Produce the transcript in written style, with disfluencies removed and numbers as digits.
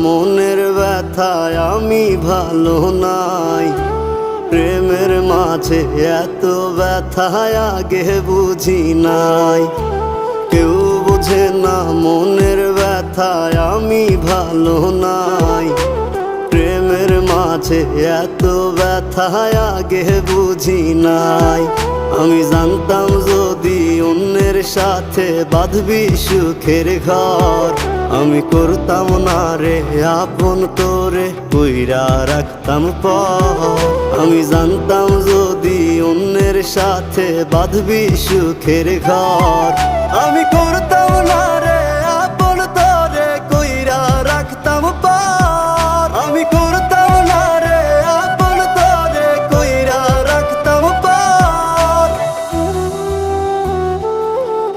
মনের ব্যথায় আমি ভালো নাই। প্রেমের মাঝে এত ব্যথায় আগে বুঝি নাই। কেউ বোঝে না মনের ব্যথায় আমি ভালো নাই। প্রেমের মাঝে এত ব্যথায় আগে বুঝি নাই। আমি জানতাম যদি অন্যের সাথে বাঁধবি সুখের ঘর, আমি করতাম না রে আপন করে কইরা রাখতাম পর। আমি জানতাম যদি অন্যের সাথে বাঁধবি সুখের ঘর,